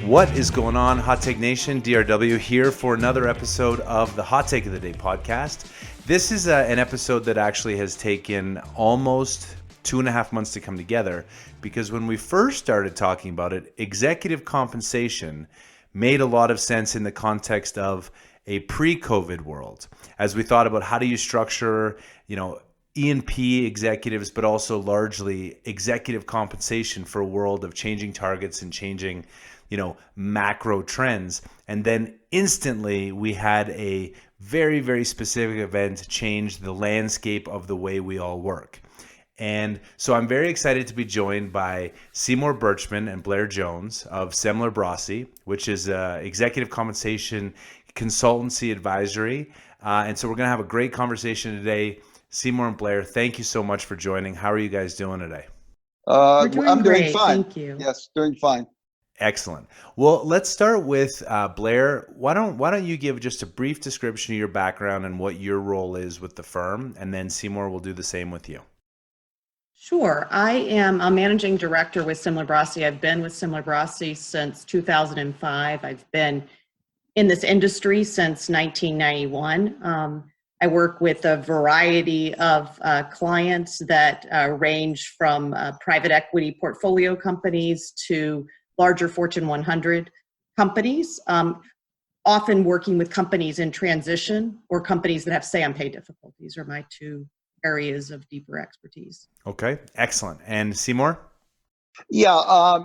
What is going on, Hot Take Nation? DRW here for another episode of the Hot Take of the Day podcast. This is an episode that actually has taken almost 2.5 months to come together, because when we first started talking about it, executive compensation made a lot of sense in the context of a pre-COVID world, as we thought about how do you structure, E&P executives, but also largely executive compensation for a world of changing targets and changing, macro trends. And then instantly we had a very, very specific event change the landscape of the way we all work. And so I'm very excited to be joined by Seymour Burchman and Blair Jones of Semler Brossy, which is executive compensation consultancy advisory. And so we're going to have a great conversation today. Seymour and Blair, thank you so much for joining. How are you guys doing today? I'm doing great. fine. Thank you. Yes, doing fine. Excellent. Well, let's start with Blair. Why don't you give just a brief description of your background and what your role is with the firm, and then Seymour will do the same with you. Sure. I am a managing director with Semler Brossy. I've been with Semler Brossy since 2005. I've been in this industry since 1991. I work with a variety of clients that range from private equity portfolio companies to larger Fortune 100 companies, often working with companies in transition or companies that have Sayonpay difficulties are my two areas of deeper expertise. Okay, excellent. And Seymour? Yeah,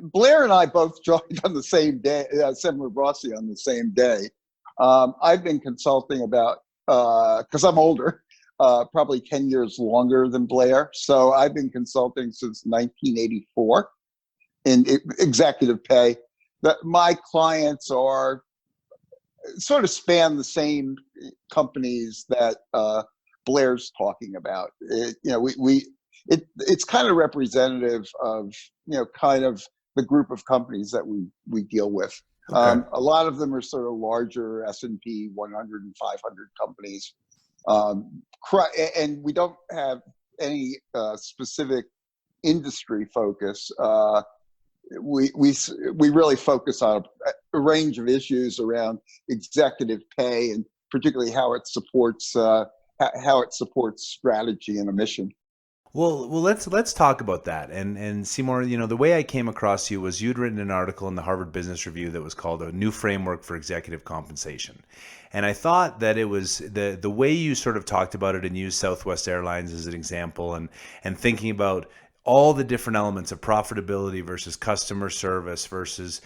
Blair and I both joined on the same day, Semler Brossy on the same day. I've been consulting about, because I'm older, probably 10 years longer than Blair. So I've been consulting since 1984 in executive pay. My clients are sort of span the same companies that Blair's talking about. It's kind of representative of kind of the group of companies that we deal with. Okay. A lot of them are sort of larger S&P 100 and 500 companies, and we don't have any specific industry focus. We really focus on a range of issues around executive pay, and particularly how it supports strategy and a mission. Well, let's talk about that. And Seymour, the way I came across you was you'd written an article in the Harvard Business Review that was called "A New Framework for Executive Compensation," and I thought that it was the way you sort of talked about it and used Southwest Airlines as an example, and thinking about all the different elements of profitability versus customer service versus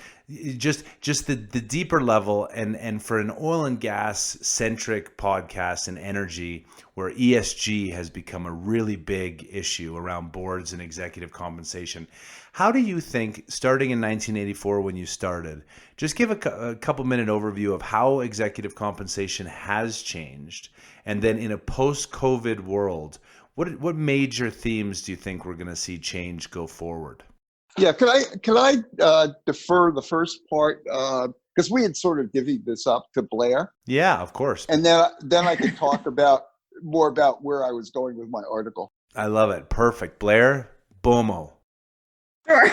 just the deeper level, and for an oil and gas centric podcast and energy where ESG has become a really big issue around boards and executive compensation. How do you think, starting in 1984 when you started, just give a couple minute overview of how executive compensation has changed, and then in a post-COVID world, what major themes do you think we're going to see change go forward? Yeah, can I defer the first part, because we had sort of divvied this up to Blair. Yeah, of course. And then I could talk more about where I was going with my article. I love it. Perfect. Blair, BOMO. Sure.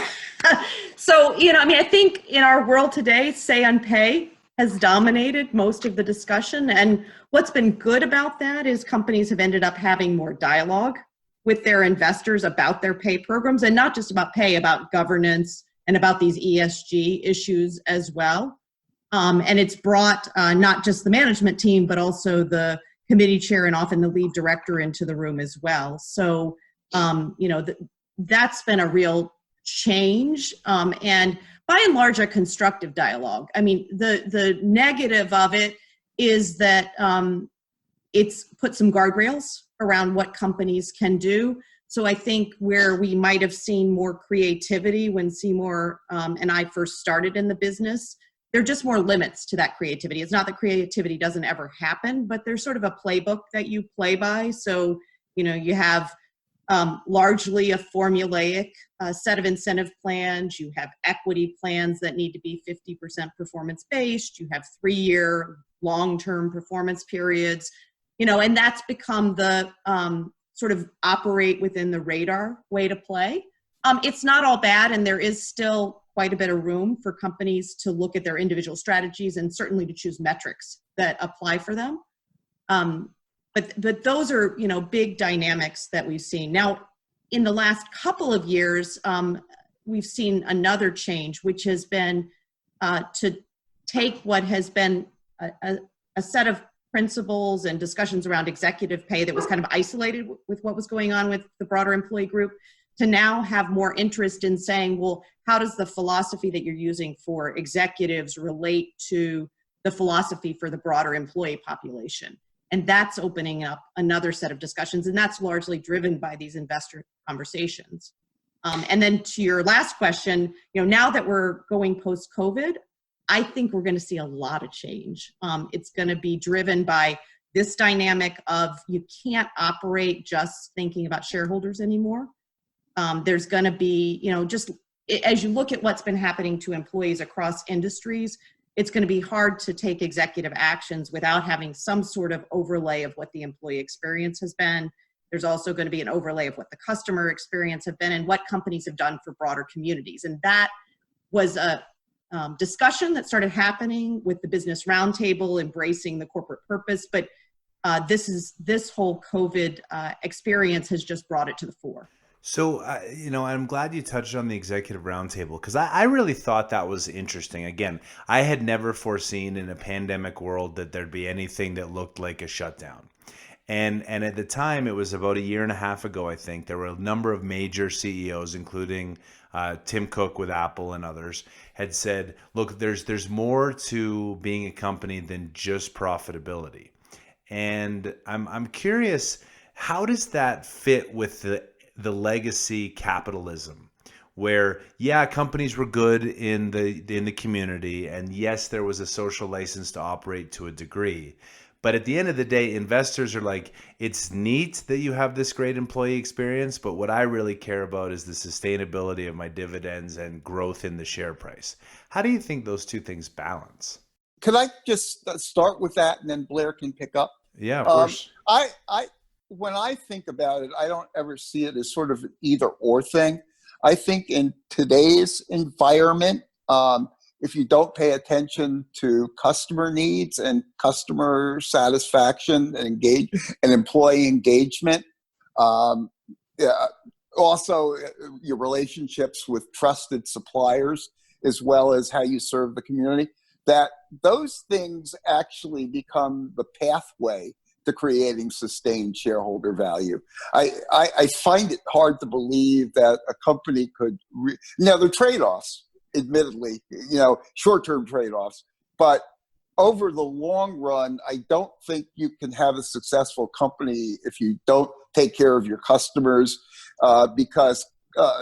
So, I think in our world today, Sayonpay has dominated most of the discussion. And what's been good about that is companies have ended up having more dialogue with their investors about their pay programs, and not just about pay, about governance and about these ESG issues as well. And it's brought not just the management team, but also the committee chair and often the lead director into the room as well. So, that's been a real change. And by and large, a constructive dialogue. I mean, the negative of it is that it's put some guardrails around what companies can do. So I think where we might have seen more creativity when Seymour and I first started in the business, there are just more limits to that creativity. It's not that creativity doesn't ever happen, but there's sort of a playbook that you play by. So, you have largely a formulaic set of incentive plans. You have equity plans that need to be 50% performance-based. You have 3-year long-term performance periods, and that's become the sort of operate within the radar way to play. It's not all bad, and there is still quite a bit of room for companies to look at their individual strategies and certainly to choose metrics that apply for them. But those are, big dynamics that we've seen. Now, in the last couple of years, we've seen another change, which has been to take what has been a set of principles and discussions around executive pay that was kind of isolated with what was going on with the broader employee group, to now have more interest in saying, well, how does the philosophy that you're using for executives relate to the philosophy for the broader employee population? And that's opening up another set of discussions, and that's largely driven by these investor conversations. And then to your last question, now that we're going post-COVID, I think we're going to see a lot of change. It's going to be driven by this dynamic of you can't operate just thinking about shareholders anymore. There's going to be, just as you look at what's been happening to employees across industries, it's going to be hard to take executive actions without having some sort of overlay of what the employee experience has been. There's also going to be an overlay of what the customer experience have been and what companies have done for broader communities. And that was a discussion that started happening with the business roundtable, embracing the corporate purpose. But this whole COVID experience has just brought it to the fore. So, I'm glad you touched on the executive roundtable, because I really thought that was interesting. Again, I had never foreseen in a pandemic world that there'd be anything that looked like a shutdown. And at the time, it was about a year and a half ago, I think, there were a number of major CEOs, including Tim Cook with Apple and others, had said, look, there's more to being a company than just profitability. And I'm curious, how does that fit with the legacy capitalism, where companies were good in the community, and yes, there was a social license to operate to a degree, but at the end of the day, investors are like, it's neat that you have this great employee experience, but what I really care about is the sustainability of my dividends and growth in the share price. How do you think those two things balance? Could I just start with that, and then Blair can pick up? Yeah, of course. When I think about it, I don't ever see it as sort of an either or thing. I think in today's environment, if you don't pay attention to customer needs and customer satisfaction and employee engagement, also your relationships with trusted suppliers, as well as how you serve the community, that those things actually become the pathway to creating sustained shareholder value. I find it hard to believe that a company could, now there are trade-offs, admittedly, short-term trade-offs, but over the long run, I don't think you can have a successful company if you don't take care of your customers, because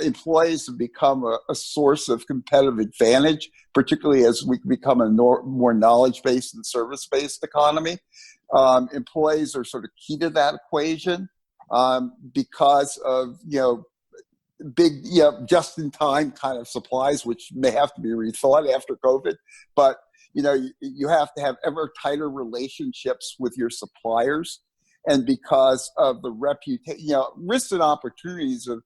employees have become a source of competitive advantage, particularly as we become a more knowledge-based and service-based economy. Employees are sort of key to that equation because of, big, just-in-time kind of supplies, which may have to be rethought after COVID. But, you have to have ever tighter relationships with your suppliers. And because of the reputation, risks and opportunities of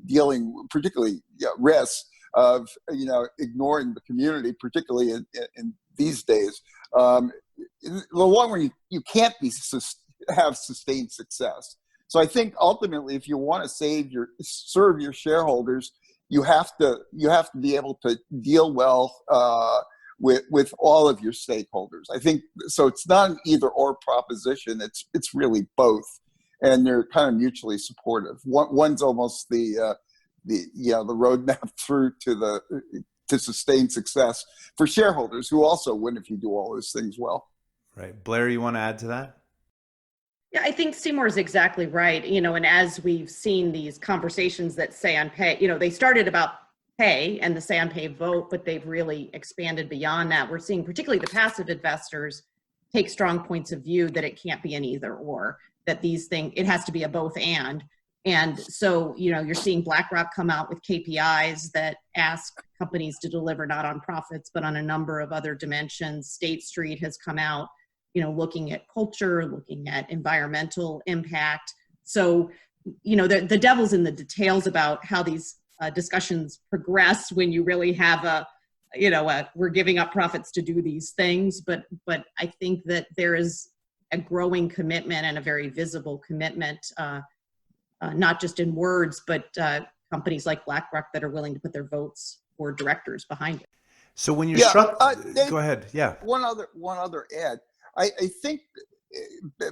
dealing, particularly risks of, ignoring the community, particularly in these days, in the long run, you can't have sustained success. So I think ultimately, if you want to serve your shareholders, you have to be able to deal well with all of your stakeholders. I think so. It's not an either or proposition. It's really both, and they're kind of mutually supportive. One's almost the roadmap through to sustained success for shareholders, who also win if you do all those things well. Right. Blair, you want to add to that? Yeah, I think Seymour is exactly right. And as we've seen these conversations that Sayonpay, they started about pay and the Sayonpay vote, but they've really expanded beyond that. We're seeing particularly the passive investors take strong points of view that it can't be an either or, that it has to be a both and. And so, you're seeing BlackRock come out with KPIs that ask companies to deliver not on profits, but on a number of other dimensions. State Street has come out, looking at culture, looking at environmental impact. So, the devil's in the details about how these discussions progress when you really have we're giving up profits to do these things. But I think that there is a growing commitment and a very visible commitment, not just in words, but companies like BlackRock that are willing to put their votes for directors behind it. So when you're Dave, go ahead. Yeah. One other add. I think,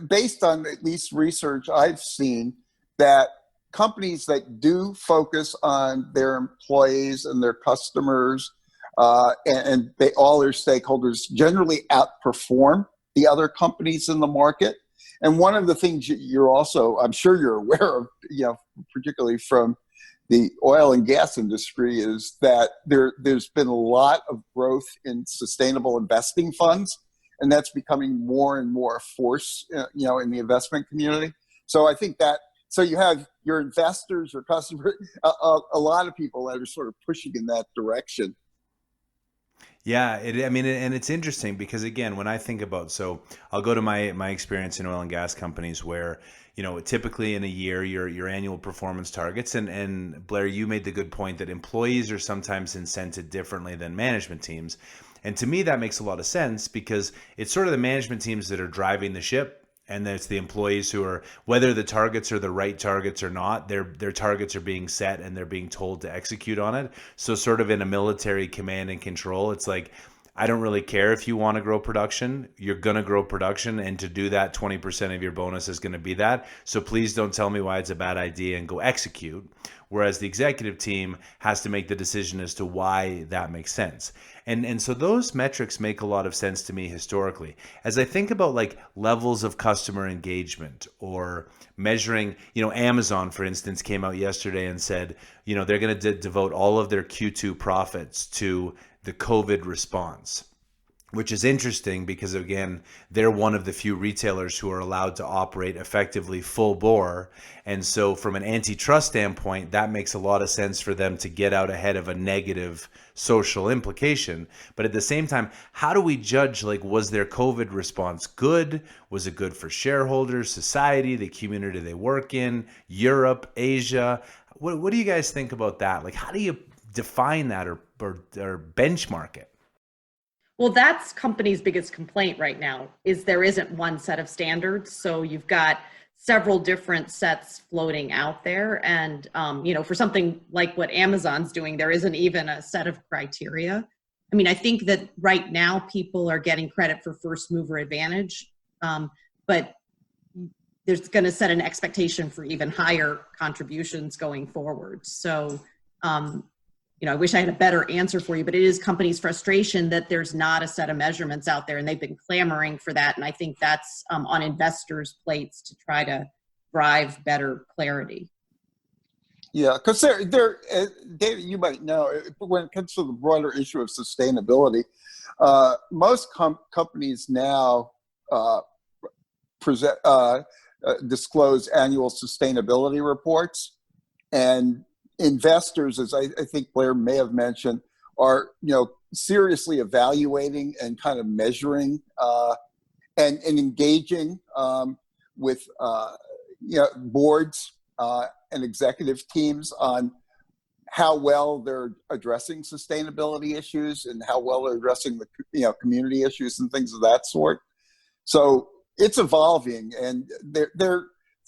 based on at least research I've seen, that companies that do focus on their employees and their customers and all their stakeholders generally outperform the other companies in the market. And one of the things you're also, I'm sure you're aware of, particularly from the oil and gas industry, is that there's been a lot of growth in sustainable investing funds, and that's becoming more and more a force, in the investment community. So I think that, so you have your investors or customers, a lot of people that are sort of pushing in that direction. Yeah, and it's interesting because, again, when I think about, so I'll go to my experience in oil and gas companies where, typically in a year, your annual performance targets, and Blair, you made the good point that employees are sometimes incented differently than management teams. And to me, that makes a lot of sense because it's sort of the management teams that are driving the ship. And it's the employees who are, whether the targets are the right targets or not, their targets are being set and they're being told to execute on it. So sort of in a military command and control, it's like, I don't really care if you want to grow production, you're going to grow production. And to do that, 20% of your bonus is going to be that. So please don't tell me why it's a bad idea and go execute. Whereas the executive team has to make the decision as to why that makes sense. And so those metrics make a lot of sense to me historically. As I think about like levels of customer engagement or measuring, Amazon, for instance, came out yesterday and said, they're going to devote all of their Q2 profits to the COVID response, which is interesting because, again, they're one of the few retailers who are allowed to operate effectively full bore. And so from an antitrust standpoint, that makes a lot of sense for them to get out ahead of a negative social implication. But at the same time, how do we judge, like, was their COVID response good? Was it good for shareholders, society, the community they work in, Europe, Asia? What do you guys think about that? Like, how do you define that or benchmark it? Well, that's companies' biggest complaint right now, is there isn't one set of standards. So you've got several different sets floating out there. And, for something like what Amazon's doing, there isn't even a set of criteria. I mean, I think that right now people are getting credit for first mover advantage, but there's going to set an expectation for even higher contributions going forward. So, I wish I had a better answer for you, but it is companies' frustration that there's not a set of measurements out there, and they've been clamoring for that. And I think that's on investors' plates to try to drive better clarity. Yeah, because David, you might know, when it comes to the broader issue of sustainability, most companies now disclose annual sustainability reports, and investors, as I think Blair may have mentioned, are seriously evaluating and kind of measuring and engaging with boards and executive teams on how well they're addressing sustainability issues and how well they're addressing the community issues and things of that sort. So it's evolving, and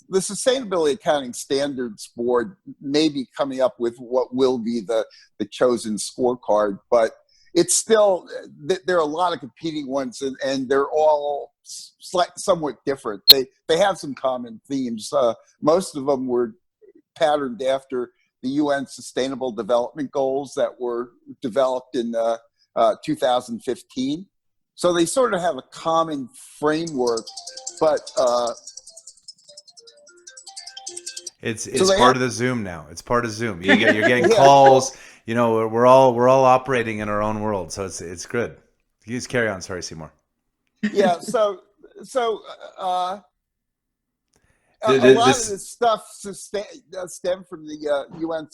the Sustainability Accounting Standards Board may be coming up with what will be the chosen scorecard, but it's still, there are a lot of competing ones, and they're all somewhat different. They have some common themes. Most of them were patterned after the UN Sustainable Development Goals that were developed in 2015. So they sort of have a common framework, but It's part of the Zoom now. It's part of Zoom. You're getting calls. We're all operating in our own world, so it's good. You just carry on. Sorry, Seymour. Yeah. So a lot of this stuff stem from the UN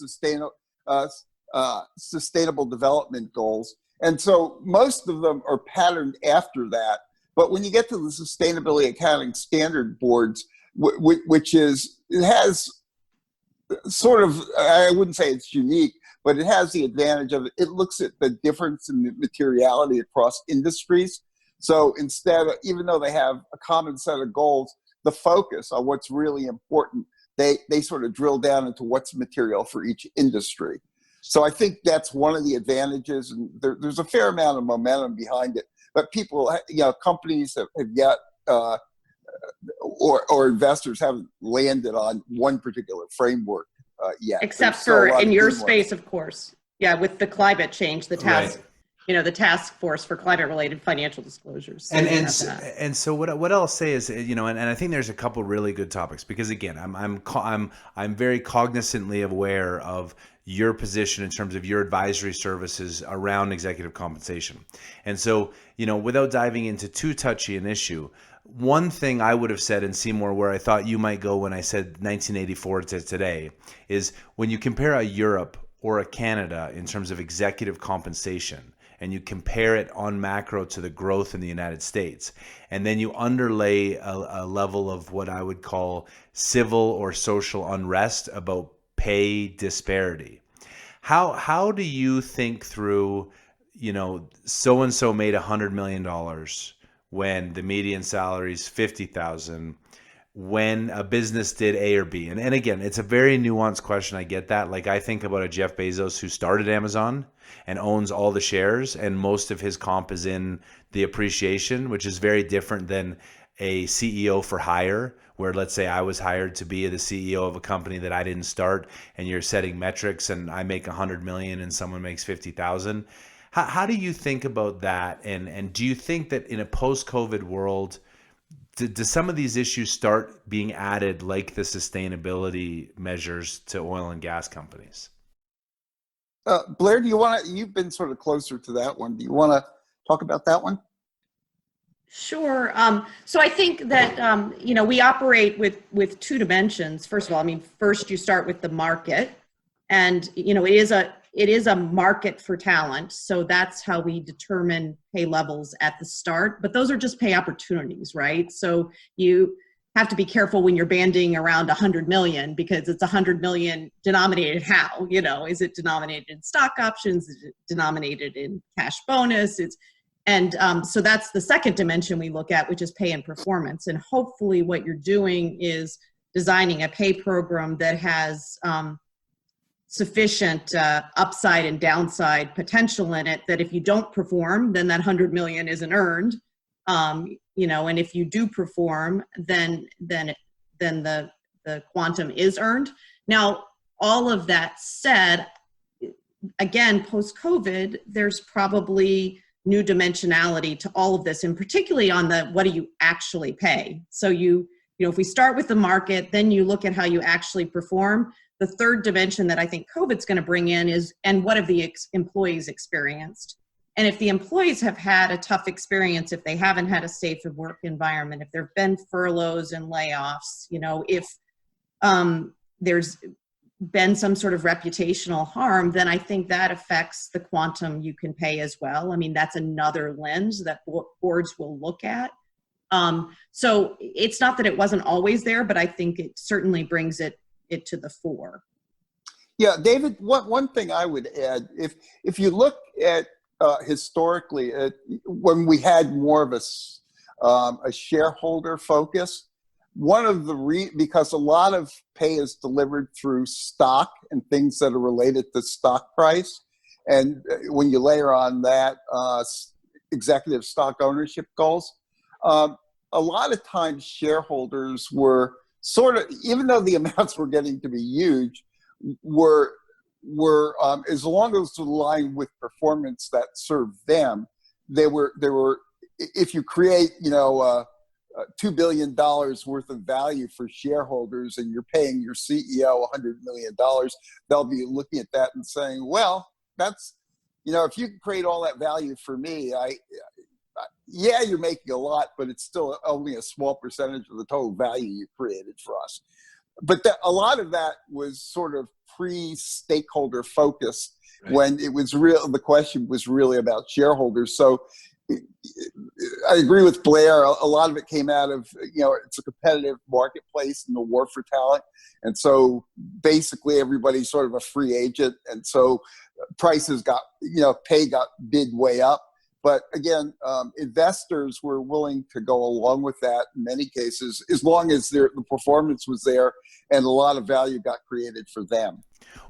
Sustainable Development Goals, and so most of them are patterned after that. But when you get to the Sustainability Accounting Standard Boards, which has sort of, I wouldn't say it's unique, but it has the advantage of it looks at the difference in the materiality across industries. So instead of, even though they have a common set of goals, the focus on what's really important, they sort of drill down into what's material for each industry. So I think that's one of the advantages, and there's a fair amount of momentum behind it. But people, companies have yet, or investors haven't landed on one particular framework yet. Except for in your space, of course. Yeah, with the climate change, the task, right. The task force for climate-related financial disclosures. So and so what I'll say is, and I think there's a couple really good topics, because again, I'm very cognizantly aware of your position in terms of your advisory services around executive compensation. And so, without diving into too touchy an issue, one thing I would have said in Seymour, where I thought you might go when I said 1984 to today, is when you compare a Europe or a Canada in terms of executive compensation, and you compare it on macro to the growth in the United States, and then you underlay a level of what I would call civil or social unrest about pay disparity. How do you think through, so-and-so made $100 million when the median salary is $50,000, when a business did A or B? And again, it's a very nuanced question. I get that. Like, I think about a Jeff Bezos who started Amazon and owns all the shares, and most of his comp is in the appreciation, which is very different than a CEO for hire, where, let's say, I was hired to be the CEO of a company that I didn't start, and you're setting metrics, and I make 100 million and someone makes 50,000. How do you think about that? And do you think that in a post-COVID world, do some of these issues start being added, like the sustainability measures, to oil and gas companies? Blair, you've been sort of closer to that one. Do you want to talk about that one? Sure. So I think that, we operate with two dimensions. First of all, first you start with the market, and, it is a market for talent. So that's how we determine pay levels at the start, but those are just pay opportunities, right? So you have to be careful when you're banding around 100 million, because it's 100 million denominated how, is it denominated in stock options? Is it denominated in cash bonus? So that's the second dimension we look at, which is pay and performance. And hopefully what you're doing is designing a pay program that has sufficient upside and downside potential in it, that if you don't perform, then that 100 million isn't earned. And if you do perform, then the quantum is earned. Now, all of that said, again, post-COVID, there's probably new dimensionality to all of this, and particularly on the what do you actually pay. So if we start with the market, then you look at how you actually perform. The third dimension that I think COVID's going to bring in is, and what have the employees experienced? And if the employees have had a tough experience, if they haven't had a safe work environment, if there have been furloughs and layoffs, if there's been some sort of reputational harm, then I think that affects the quantum you can pay as well. That's another lens that boards will look at. So it's not that it wasn't always there, but I think it certainly brings it to the fore. Yeah, David, one thing I would add, if you look at historically, when we had more of a shareholder focus, one of the because a lot of pay is delivered through stock and things that are related to stock price, and when you layer on that executive stock ownership goals, a lot of times shareholders were sort of, even though the amounts were getting to be huge, were as long as it was aligned with performance that served them, they were if you create $2 billion worth of value for shareholders and you're paying your CEO $100 million, they'll be looking at that and saying, well, that's, if you can create all that value for me, yeah, you're making a lot, but it's still only a small percentage of the total value you created for us. But a lot of that was sort of pre-stakeholder focused, right, when it was real. The question was really about shareholders. So I agree with Blair. A lot of it came out of, it's a competitive marketplace and the war for talent. And so basically everybody's sort of a free agent. And so prices got, pay got bid way up. But again, investors were willing to go along with that in many cases, as long as the performance was there and a lot of value got created for them.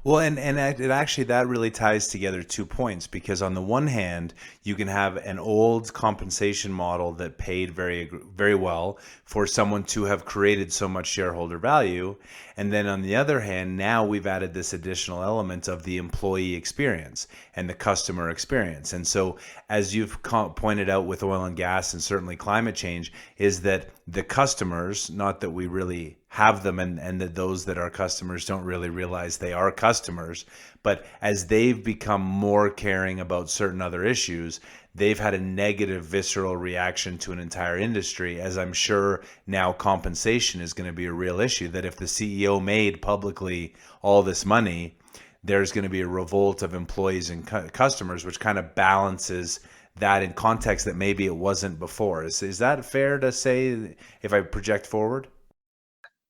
Well, and it actually, that really ties together 2 points, because on the one hand, you can have an old compensation model that paid very, very well for someone to have created so much shareholder value. And then on the other hand, now we've added this additional element of the employee experience and the customer experience. And so, as you've pointed out with oil and gas and certainly climate change, is that the customers, not that we really have them and that those that are customers don't really realize they are customers, but as they've become more caring about certain other issues, they've had a negative visceral reaction to an entire industry, as I'm sure now compensation is going to be a real issue, that if the CEO made publicly all this money, there's going to be a revolt of employees and customers, which kind of balances that in context that maybe it wasn't before. Is that fair to say if I project forward?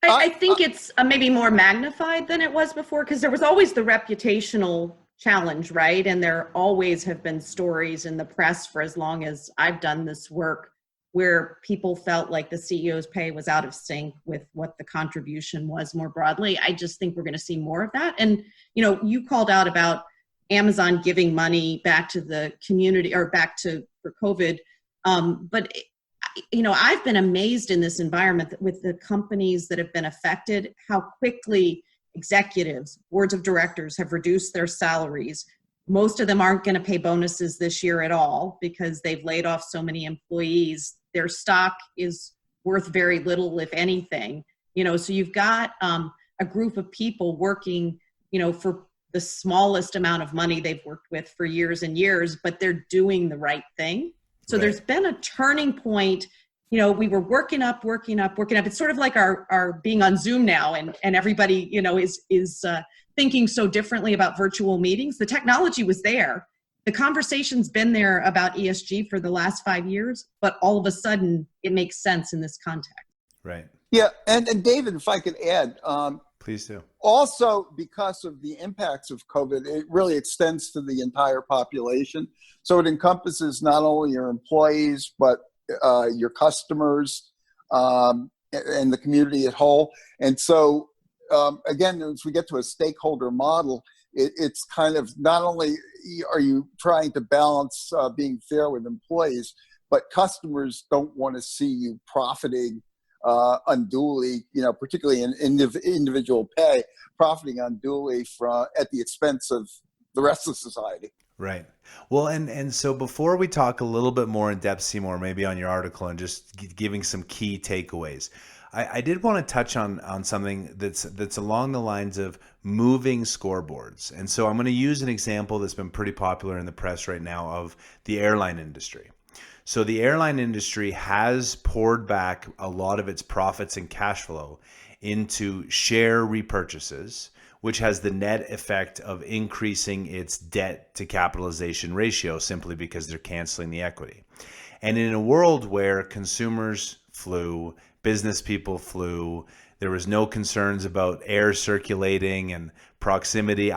I think it's maybe more magnified than it was before, because there was always the reputational challenge, right? And there always have been stories in the press for as long as I've done this work where people felt like the CEO's pay was out of sync with what the contribution was more broadly. I just think we're going to see more of that. And, you called out about Amazon giving money back to the community or for COVID. But I've been amazed in this environment with the companies that have been affected, how quickly executives, boards of directors have reduced their salaries. Most of them aren't going to pay bonuses this year at all because they've laid off so many employees. Their stock is worth very little, if anything. So you've got a group of people working, for the smallest amount of money they've worked with for years and years, but they're doing the right thing. So right. There's been a turning point. We were working up. It's sort of like our being on Zoom now, and everybody, is thinking so differently about virtual meetings. The technology was there. The conversation's been there about ESG for the last 5 years, but all of a sudden it makes sense in this context. Right. Yeah. And David, if I could add, please do. Also, because of the impacts of COVID, it really extends to the entire population. So it encompasses not only your employees, but your customers and the community at whole. And so, again, as we get to a stakeholder model, it's kind of not only are you trying to balance being fair with employees, but customers don't want to see you profiting unduly, particularly in individual pay, profiting unduly at the expense of the rest of society. Right. Well, and so before we talk a little bit more in depth, Seymour, maybe on your article and just giving some key takeaways, I did want to touch on something that's along the lines of moving scoreboards. And so I'm going to use an example that's been pretty popular in the press right now of the airline industry. So the airline industry has poured back a lot of its profits and cash flow into share repurchases, which has the net effect of increasing its debt to capitalization ratio simply because they're canceling the equity. And in a world where consumers flew, business people flew, there was no concerns about air circulating and proximity.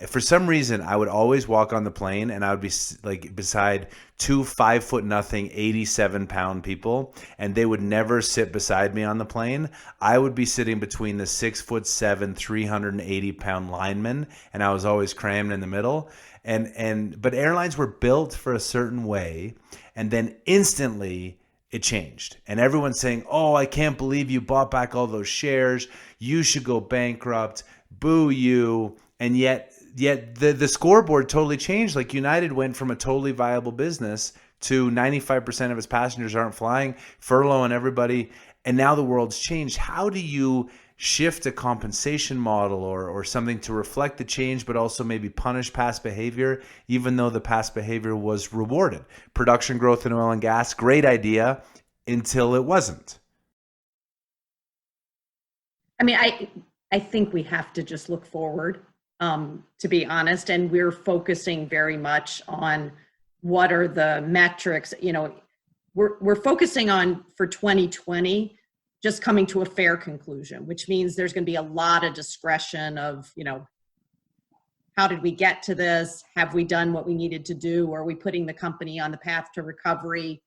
For some reason, I would always walk on the plane and I would be like beside 2 5'0" 87-pound people, and they would never sit beside me on the plane. I would be sitting between the 6'7", 380-pound linemen, and I was always crammed in the middle. But airlines were built for a certain way, and then instantly it changed. And everyone's saying, oh, I can't believe you bought back all those shares. You should go bankrupt. Boo you. And yet the scoreboard totally changed. Like United went from a totally viable business to 95% of its passengers aren't flying, furloughing everybody. And now the world's changed. How do you shift a compensation model or something to reflect the change, but also maybe punish past behavior, even though the past behavior was rewarded? Production growth in oil and gas, great idea until it wasn't. I mean, I think we have to just look forward, to be honest, and we're focusing very much on what are the metrics. we're focusing on for 2020 just coming to a fair conclusion, which means there's going to be a lot of discretion of, how did we get to this? Have we done what we needed to do? Are we putting the company on the path to recovery?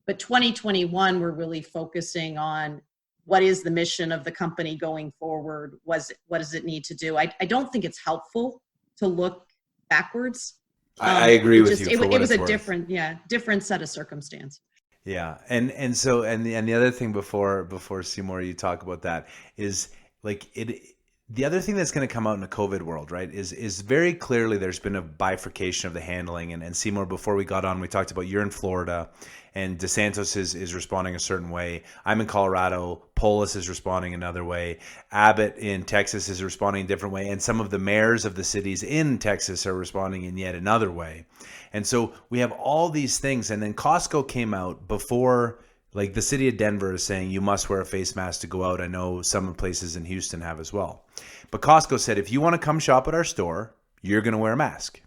But 2021, we're really focusing on what is the mission of the company going forward? What does it need to do? I don't think it's helpful to look backwards. I agree with you. It was a different set of circumstance. Yeah, and the other thing before Seymour, you talk about that is like it. The other thing that's going to come out in the COVID world, right, is very clearly there's been a bifurcation of the handling. And Seymour, before we got on, we talked about you're in Florida, and DeSantis is responding a certain way. I'm in Colorado. Polis is responding another way. Abbott in Texas is responding a different way. And some of the mayors of the cities in Texas are responding in yet another way. And so we have all these things. And then Costco came out before, like the city of Denver is saying you must wear a face mask to go out. I know some places in Houston have as well. But Costco said, if you want to come shop at our store, you're going to wear a mask.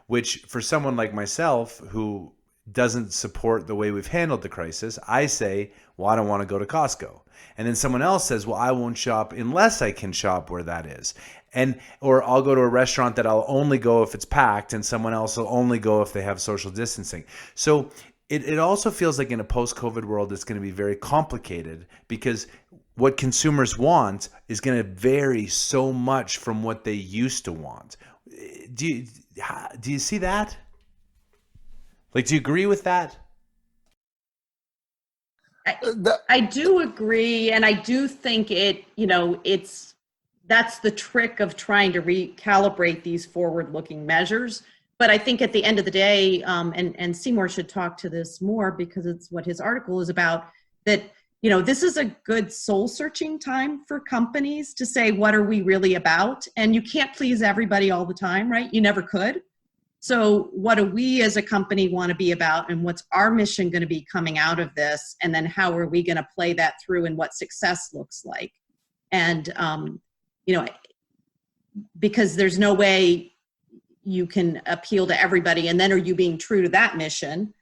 Which for someone like myself who doesn't support the way we've handled the crisis, I say, well, I don't want to go to Costco. And then someone else says, well, I won't shop unless I can shop where that is. Or I'll go to a restaurant that I'll only go if it's packed, and someone else will only go if they have social distancing. So it also feels like in a post-COVID world, it's going to be very complicated because what consumers want is going to vary so much from what they used to want. Do you see that? Like, do you agree with that? I do agree, and I do think that's the trick of trying to recalibrate these forward-looking measures. But I think at the end of the day, and Seymour should talk to this more because it's what his article is about, that this is a good soul-searching time for companies to say, what are we really about? And you can't please everybody all the time, right? You never could. So what do we as a company want to be about, and what's our mission going to be coming out of this? And then how are we going to play that through and what success looks like? And, because there's no way you can appeal to everybody, and then are you being true to that mission?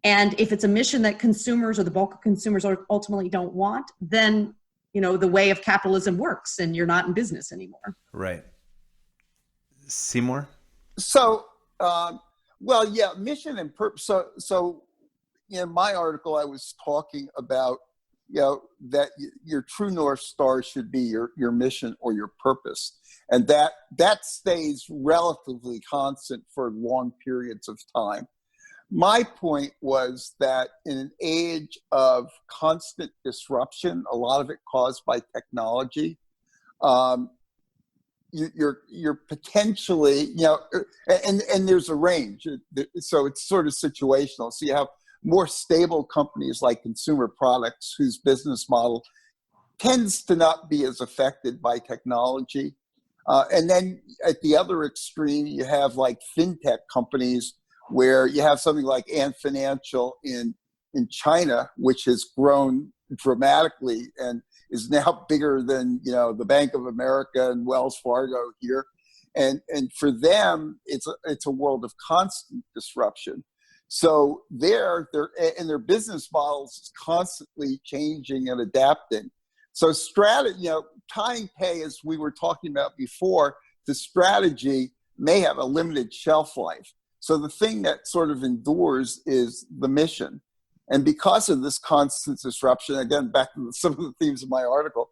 And if it's a mission that consumers or the bulk of consumers ultimately don't want, then, the way of capitalism works and you're not in business anymore. Right. Seymour? So, mission and purpose. So in my article, I was talking about, that your true North Star should be your mission or your purpose. And that stays relatively constant for long periods of time. My point was that in an age of constant disruption, a lot of it caused by technology, you're potentially, and there's a range. So it's sort of situational. So you have more stable companies like consumer products whose business model tends to not be as affected by technology. And then at the other extreme, you have like fintech companies where you have something like Ant Financial in China, which has grown dramatically and is now bigger than, the Bank of America and Wells Fargo here. And for them, it's a world of constant disruption. So their business models is constantly changing and adapting. So strategy, tying pay, as we were talking about before, the strategy may have a limited shelf life. So the thing that sort of endures is the mission. And because of this constant disruption, again, back to some of the themes of my article,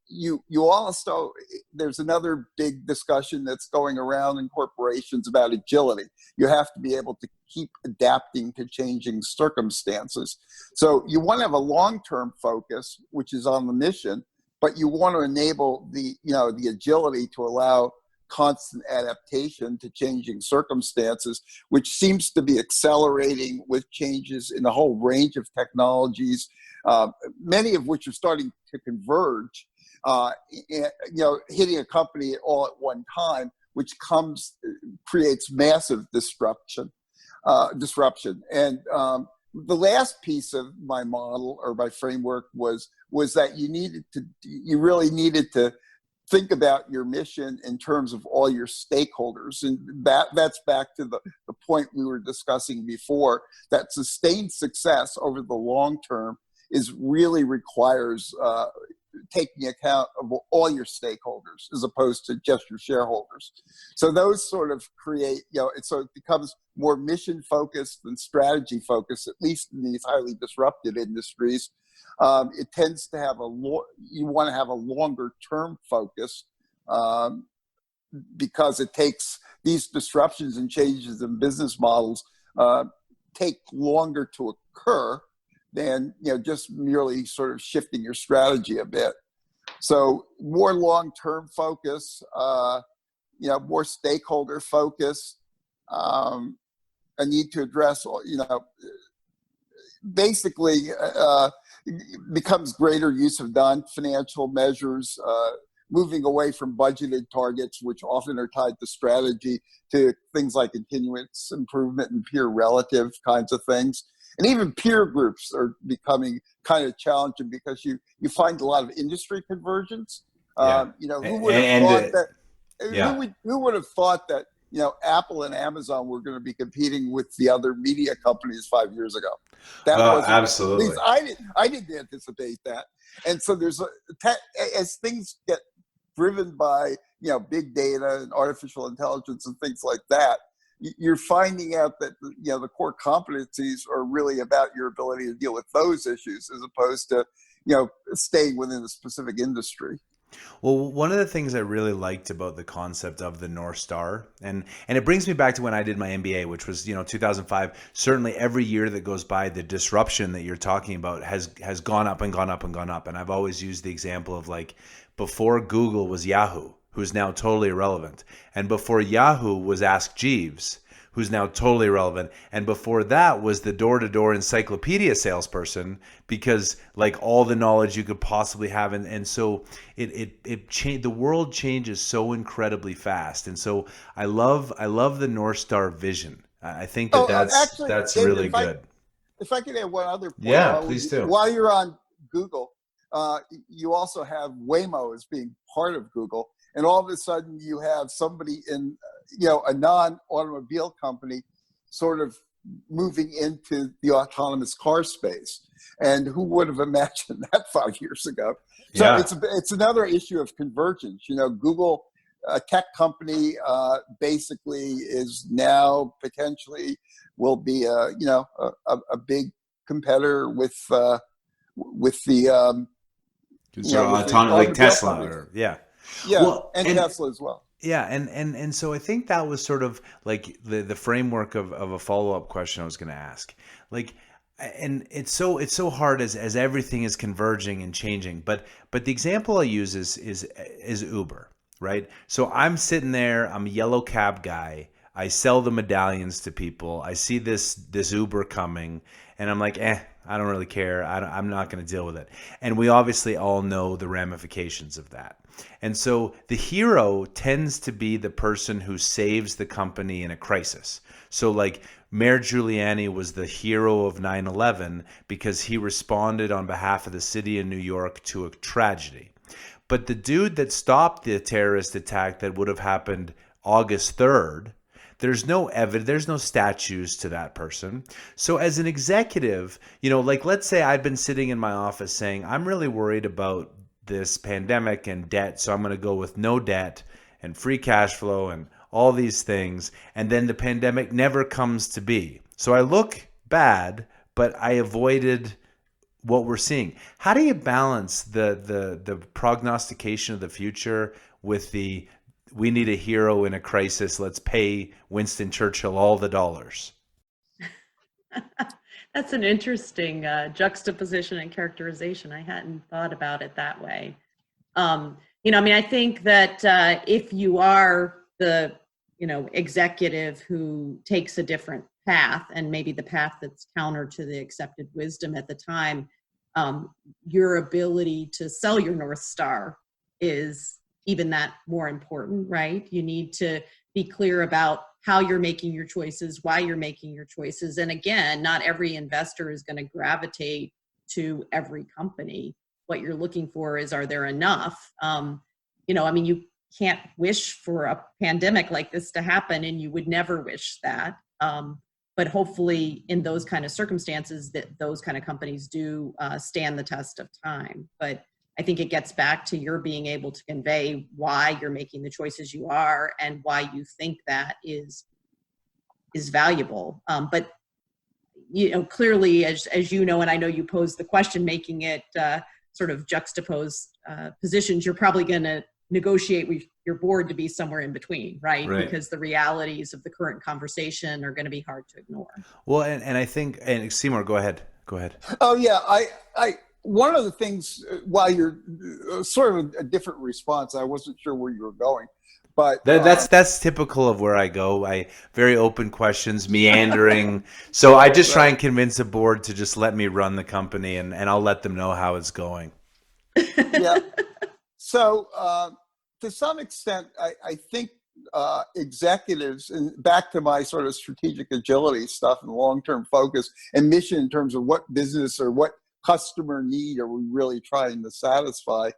you also, there's another big discussion that's going around in corporations about agility. You have to be able to keep adapting to changing circumstances. So you want to have a long-term focus, which is on the mission, but you want to enable the agility to allow constant adaptation to changing circumstances, which seems to be accelerating with changes in a whole range of technologies, many of which are starting to converge, hitting a company all at one time, which creates massive disruption. And the last piece of my model or my framework was that you really needed to think about your mission in terms of all your stakeholders. And that's back to the point we were discussing before, that sustained success over the long term really requires taking account of all your stakeholders as opposed to just your shareholders. So those sort of create, so it becomes more mission focused than strategy focused, at least in these highly disrupted industries. It tends to have you want to have a longer term focus, because it takes these disruptions and changes in business models take longer to occur than just merely sort of shifting your strategy a bit. So more long-term focus, more stakeholder focus, a need to address, basically becomes greater use of non-financial measures, moving away from budgeted targets, which often are tied to strategy, to things like continuous improvement and peer relative kinds of things. And even peer groups are becoming kind of challenging because you find a lot of industry convergence. Who would have thought that Apple and Amazon were going to be competing with the other media companies 5 years ago? That wasn't, absolutely. At least I didn't anticipate that. And so as things get driven by big data and artificial intelligence and things like that, you're finding out that the core competencies are really about your ability to deal with those issues as opposed to staying within a specific industry. Well, one of the things I really liked about the concept of the North Star, and it brings me back to when I did my MBA, which was 2005. Certainly, every year that goes by, the disruption that you're talking about has gone up and gone up and gone up. And I've always used the example of, like, before Google was Yahoo, who's now totally irrelevant, and before Yahoo was Ask Jeeves, who's now totally irrelevant, and before that was the door-to-door encyclopedia salesperson, because like all the knowledge you could possibly have, and so it changed. The world changes so incredibly fast, and so I love the North Star vision. I think that's David, really good. If I could add one other point, please do. While you're on Google, you also have Waymo as being part of Google. And all of a sudden you have somebody in, a non-automobile company sort of moving into the autonomous car space. And who would have imagined that 5 years ago? So it's another issue of convergence. Google, a tech company, basically is now potentially will be a big competitor with the autonomous, like Tesla, and Tesla as well. Yeah, and so I think that was sort of like the framework of a follow-up question I was going to ask. Like, and it's so hard as everything is converging and changing. But the example I use is Uber, right? So I'm sitting there, I'm a yellow cab guy. I sell the medallions to people. I see this Uber coming, and I'm like, I don't really care. I'm not going to deal with it. And we obviously all know the ramifications of that. And so the hero tends to be the person who saves the company in a crisis. So like Mayor Giuliani was the hero of 9/11 because he responded on behalf of the city of New York to a tragedy. But the dude that stopped the terrorist attack that would have happened August 3rd, there's no evidence, there's no statues to that person. So as an executive, like let's say I've been sitting in my office saying, I'm really worried about this pandemic and debt, so I'm going to go with no debt and free cash flow and all these things. And then the pandemic never comes to be. So I look bad, but I avoided what we're seeing. How do you balance the prognostication of the future with the we need a hero in a crisis, let's pay Winston Churchill all the dollars? That's an interesting juxtaposition and characterization. I hadn't thought about it that way. I think that if you are the, executive who takes a different path, and maybe the path that's counter to the accepted wisdom at the time, your ability to sell your North Star is even that more important, right? You need to be clear about how you're making your choices, why you're making your choices. And again, not every investor is going to gravitate to every company. What you're looking for is, are there enough? You can't wish for a pandemic like this to happen, and you would never wish that. But hopefully in those kind of circumstances that those kind of companies do stand the test of time. But I think it gets back to your being able to convey why you're making the choices you are and why you think that is valuable. But clearly, as you know, and I know you posed the question, making it sort of juxtapose positions, you're probably going to negotiate with your board to be somewhere in between, right? Because the realities of the current conversation are going to be hard to ignore. Well, and I think, and Seymour, go ahead. Oh yeah, I one of the things, while you're sort of a different response, I wasn't sure where you were going, but that's typical of where I go. I very open questions, meandering. So I just try and convince a board to just let me run the company, and I'll let them know how it's going. Yeah. So to some extent, I think executives, and back to my sort of strategic agility stuff and long-term focus and mission in terms of what business or what customer need are we really trying to satisfy,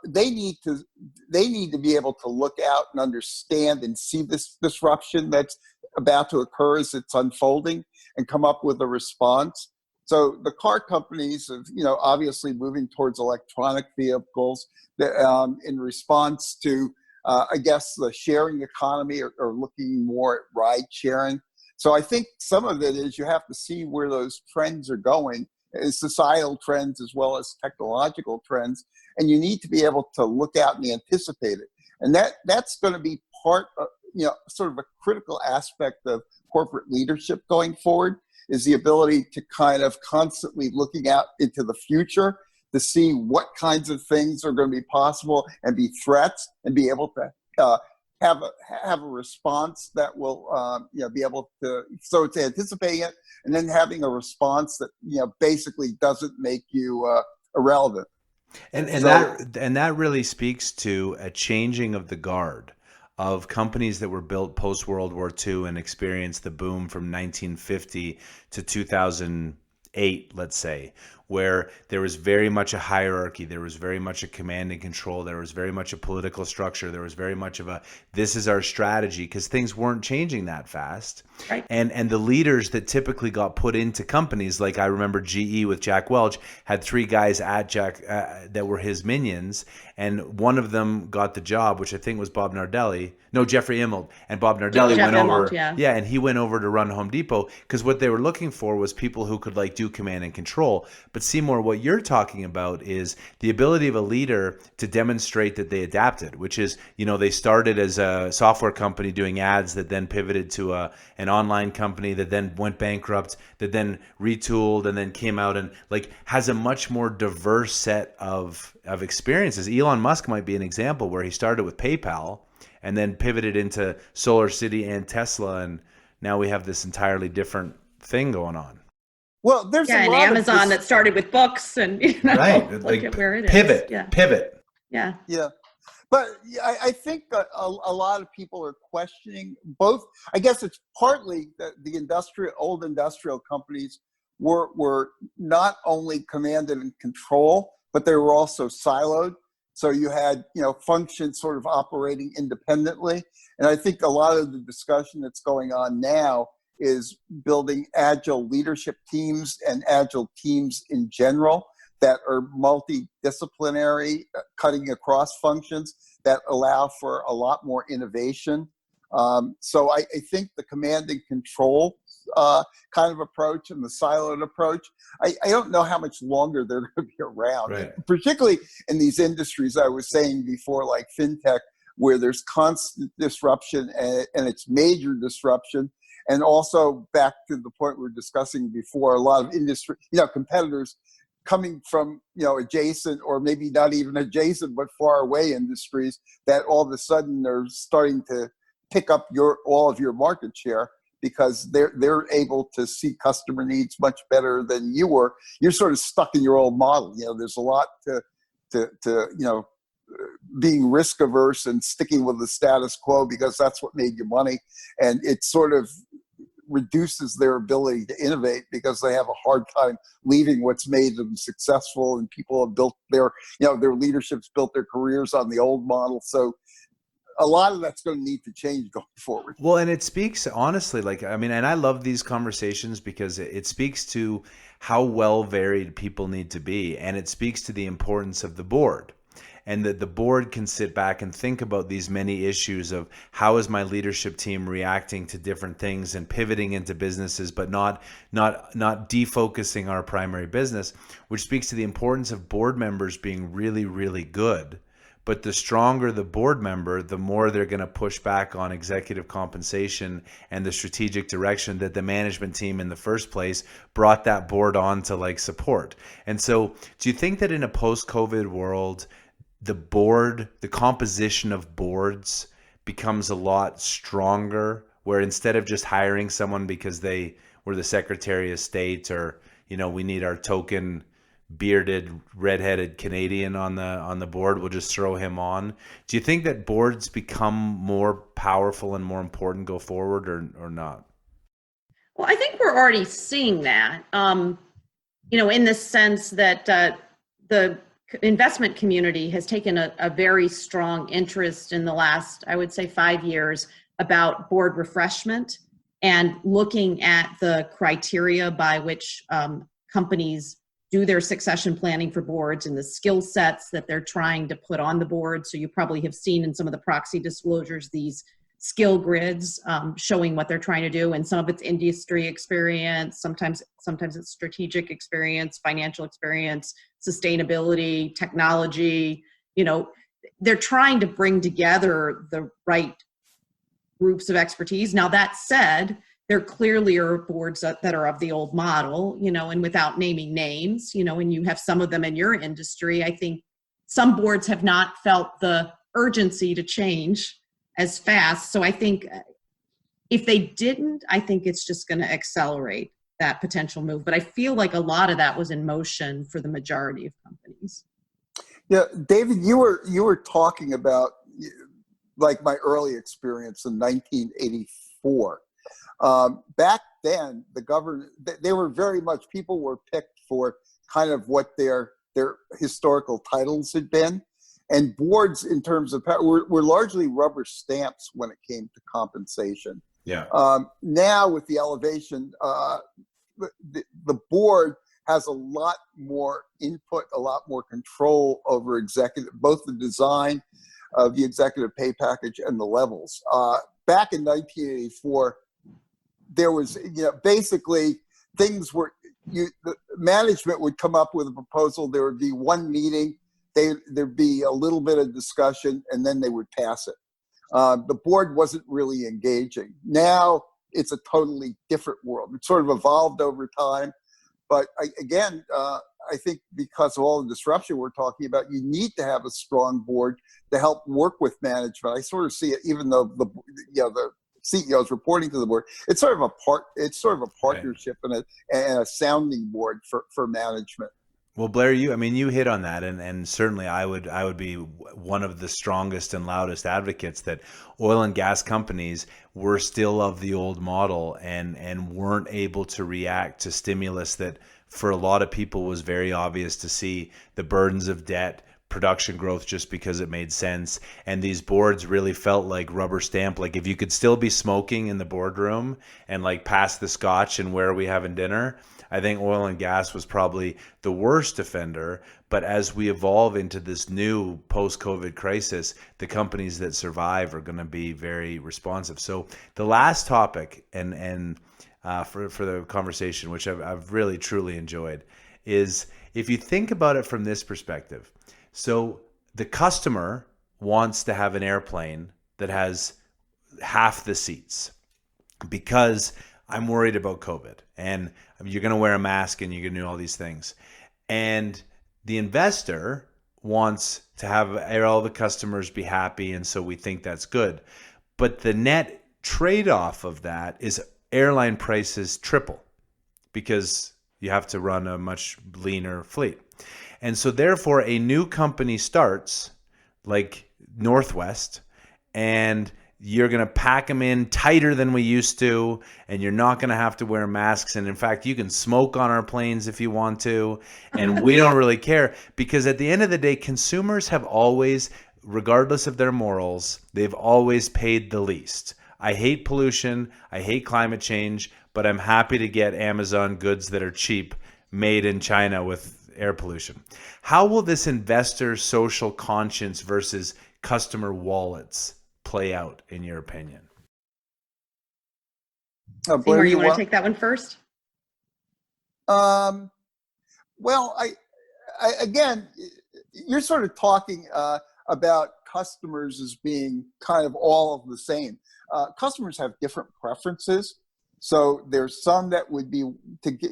they need to be able to look out and understand and see this disruption that's about to occur as it's unfolding and come up with a response. So the car companies have, obviously moving towards electronic vehicles in response to, I guess, the sharing economy or looking more at ride sharing. So I think some of it is you have to see where those trends are going, societal trends as well as technological trends, and you need to be able to look out and anticipate it. And that's going to be part of, sort of a critical aspect of corporate leadership going forward, is the ability to kind of constantly looking out into the future to see what kinds of things are going to be possible and be threats, and be able to have a response that will be able to, so it's anticipating it and then having a response that basically doesn't make you irrelevant. And that really speaks to a changing of the guard of companies that were built post World War II and experienced the boom from 1950 to 2008, let's say, where there was very much a hierarchy, there was very much a command and control, there was very much a political structure, there was very much of a, this is our strategy, because things weren't changing that fast. Right. And the leaders that typically got put into companies, like I remember GE with Jack Welch, had 3 guys at Jack that were his minions, and one of them got the job, which I think was Jeffrey Immelt, and Bob Nardelli went over. Yeah, and he went over to run Home Depot, because what they were looking for was people who could do command and control. But Seymour, what you're talking about is the ability of a leader to demonstrate that they adapted, which is, they started as a software company doing ads that then pivoted to an online company that then went bankrupt, that then retooled and then came out and has a much more diverse set of experiences. Elon Musk might be an example where he started with PayPal and then pivoted into SolarCity and Tesla, and now we have this entirely different thing going on. Well, there's a lot Amazon that started with books, and right, look at where it pivot, is. Pivot. Yeah. But I think a lot of people are questioning both. I guess it's partly that the old industrial companies were not only commanded and control, but they were also siloed. So you had, functions sort of operating independently. And I think a lot of the discussion that's going on now is building agile leadership teams and agile teams in general that are multidisciplinary, cutting across functions that allow for a lot more innovation. So I think the command and control kind of approach and the siloed approach, I don't know how much longer they're going to be around, right, particularly in these industries I was saying before, like fintech, where there's constant disruption and it's major disruption. And also back to the point we were discussing before, a lot of industry, competitors coming from, adjacent or maybe not even adjacent, but far away industries that all of a sudden are starting to pick up all of your market share because they're able to see customer needs much better than you were. You're sort of stuck in your old model. There's a lot to being risk averse and sticking with the status quo because that's what made you money. And it sort of reduces their ability to innovate because they have a hard time leaving what's made them successful, and people have built their leadership's built their careers on the old model. So a lot of that's going to need to change going forward. Well, and it speaks honestly, like, I mean, and I love these conversations because it speaks to how well varied people need to be. And it speaks to the importance of the board, and that the board can sit back and think about these many issues of how is my leadership team reacting to different things and pivoting into businesses, but not defocusing our primary business, which speaks to the importance of board members being really, really good. But the stronger the board member, the more they're going to push back on executive compensation and the strategic direction that the management team in the first place brought that board on to like support. And so do you think that in a post-COVID world, the board, the composition of boards becomes a lot stronger, where instead of just hiring someone because they were the Secretary of State, or, you know, we need our token bearded, redheaded Canadian on the board, we'll just throw him on. Do you think that boards become more powerful and more important go forward, or not? Well, I think we're already seeing that, in the sense that the investment community has taken a very strong interest in the last, I would say, 5 years about board refreshment and looking at the criteria by which companies do their succession planning for boards and the skill sets that they're trying to put on the board. So you probably have seen in some of the proxy disclosures these skill grids showing what they're trying to do, and some of it's industry experience, sometimes it's strategic experience, financial experience, sustainability, technology. They're trying to bring together the right groups of expertise. Now, that said, there clearly are boards that are of the old model, and without naming names, and you have some of them in your industry. I think some boards have not felt the urgency to change as fast. So I think if they didn't, I think it's just going to accelerate that potential move. But I feel like a lot of that was in motion for the majority of companies. Yeah, David, you were talking about like my early experience in 1984. Back then, the government, they were very much, people were picked for kind of what their historical titles had been. And boards, in terms of power, were largely rubber stamps when it came to compensation. Yeah. Now, with the elevation, the board has a lot more input, a lot more control over both the design of the executive pay package and the levels. Back in 1984, there was, basically things were, the management would come up with a proposal. There would be one meeting, there'd be a little bit of discussion, and then they would pass it. The board wasn't really engaging. Now it's a totally different world. It sort of evolved over time. But I think because of all the disruption we're talking about, you need to have a strong board to help work with management. I sort of see it, even though the CEO is reporting to the board, it's sort of a partnership, right, and a sounding board for management. Well, Blair, you hit on that, and certainly I would be one of the strongest and loudest advocates that oil and gas companies were still of the old model and weren't able to react to stimulus that for a lot of people was very obvious to see, the burdens of debt, production growth, just because it made sense. And these boards really felt like rubber stamp. Like if you could still be smoking in the boardroom and like pass the scotch and where are we having dinner, I think oil and gas was probably the worst offender. But as we evolve into this new post-COVID crisis, the companies that survive are going to be very responsive. So the last topic, and for the conversation, which I've really truly enjoyed, is if you think about it from this perspective. So the customer wants to have an airplane that has half the seats because I'm worried about COVID and you're going to wear a mask and you're going to do all these things. And the investor wants to have all the customers be happy, and so we think that's good. But the net trade-off of that is airline prices triple because you have to run a much leaner fleet. And so therefore a new company starts like Northwest, and you're going to pack them in tighter than we used to, and you're not going to have to wear masks. And in fact, you can smoke on our planes if you want to, and we don't really care, because at the end of the day, consumers have always regardless of their morals, they've always paid the least. I hate pollution, I hate climate change, but I'm happy to get Amazon goods that are cheap, made in China with air pollution. How will this investor social conscience versus customer wallets play out, in your opinion? Blair, Seymour, you want to take that one first? Well, I again, you're sort of talking about customers as being kind of all of the same. Customers have different preferences. So there's some that would be to get,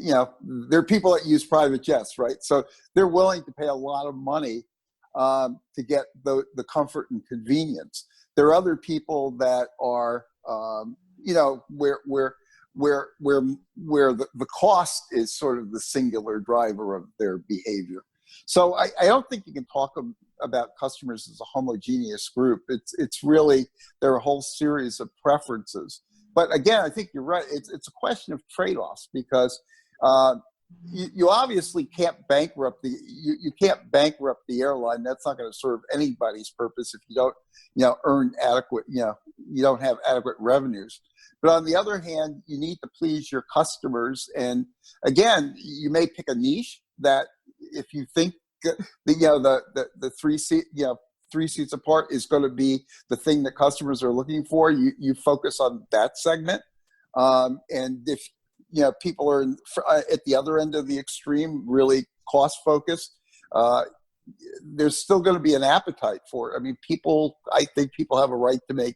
there are people that use private jets, right? So they're willing to pay a lot of money to get the comfort and convenience. There are other people that are, where the cost is sort of the singular driver of their behavior. So I don't think you can talk about customers as a homogeneous group. It's really, there are a whole series of preferences. But again, I think you're right. It's a question of trade-offs, because you obviously can't bankrupt you can't bankrupt the airline. That's not going to serve anybody's purpose if you don't earn adequate, you don't have adequate revenues. But on the other hand, you need to please your customers. And again, you may pick a niche that, if you think the three seats apart is going to be the thing that customers are looking for, you focus on that segment. And if people are at the other end of the extreme, really cost focused, there's still going to be an appetite for it. I mean, I think people have a right to make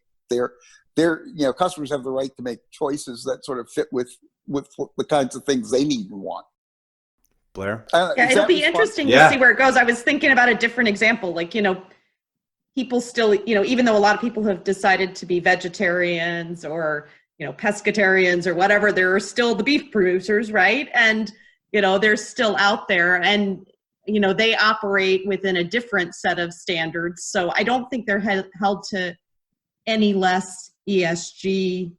customers have the right to make choices that sort of fit with the kinds of things they need and want. Blair? Yeah, it'll be interesting to see where it goes. I was thinking about a different example. Like, people still, even though a lot of people have decided to be vegetarians or, pescatarians or whatever, there are still the beef producers, right? And, they're still out there, and, they operate within a different set of standards. So I don't think they're held to any less ESG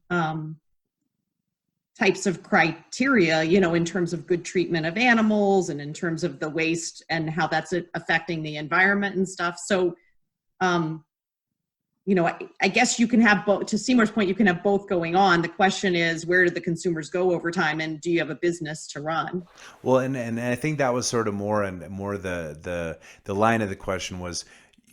types of criteria, in terms of good treatment of animals and in terms of the waste and how that's affecting the environment and stuff. So, I guess you can have both. To Seymour's point, you can have both going on. The question is, where do the consumers go over time, and do you have a business to run? Well, and I think that was sort of more the line of the question was,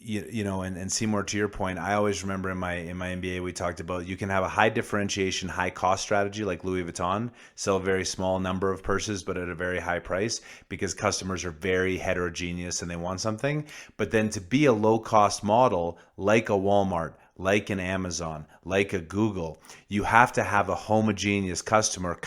and Seymour, to your point, I always remember in my MBA we talked about, you can have a high differentiation, high cost strategy like Louis Vuitton, sell a very small number of purses but at a very high price because customers are very heterogeneous and they want something. But then to be a low cost model like a Walmart, like an Amazon, like a Google, you have to have a homogeneous customer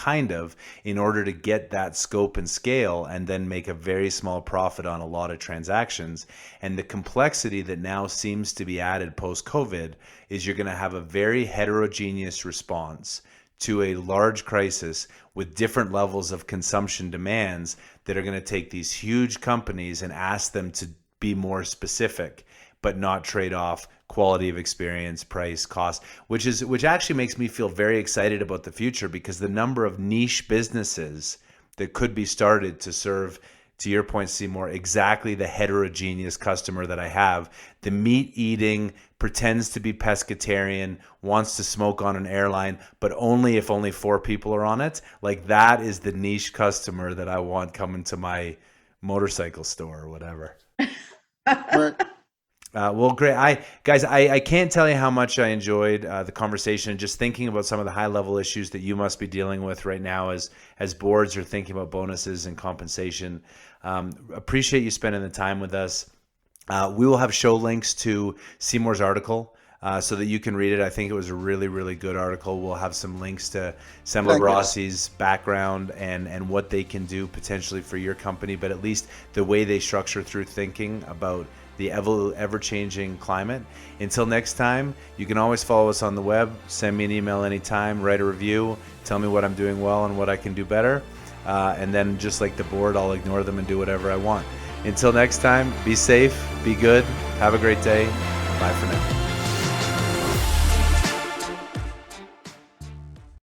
in order to get that scope and scale and then make a very small profit on a lot of transactions. And the complexity that now seems to be added post-COVID is you're going to have a very heterogeneous response to a large crisis with different levels of consumption demands that are going to take these huge companies and ask them to be more specific, but not trade off quality of experience, price, cost, which actually makes me feel very excited about the future, because the number of niche businesses that could be started to serve, to your point, Seymour, exactly the heterogeneous customer that I have. The meat eating, pretends to be pescatarian, wants to smoke on an airline, but only if only 4 people are on it. Like, that is the niche customer that I want coming to my motorcycle store or whatever. Right. Well, great. I can't tell you how much I enjoyed the conversation, just thinking about some of the high level issues that you must be dealing with right now as boards are thinking about bonuses and compensation. Appreciate you spending the time with us. We will have show links to Seymour's article so that you can read it. I think it was a really, really good article. We'll have some links to Semler Brossy's background and what they can do potentially for your company, but at least the way they structure through thinking about the ever-changing climate. Until next time, you can always follow us on the web, send me an email anytime, write a review, tell me what I'm doing well and what I can do better. And then just like the board, I'll ignore them and do whatever I want. Until next time, be safe, be good, have a great day. Bye for now.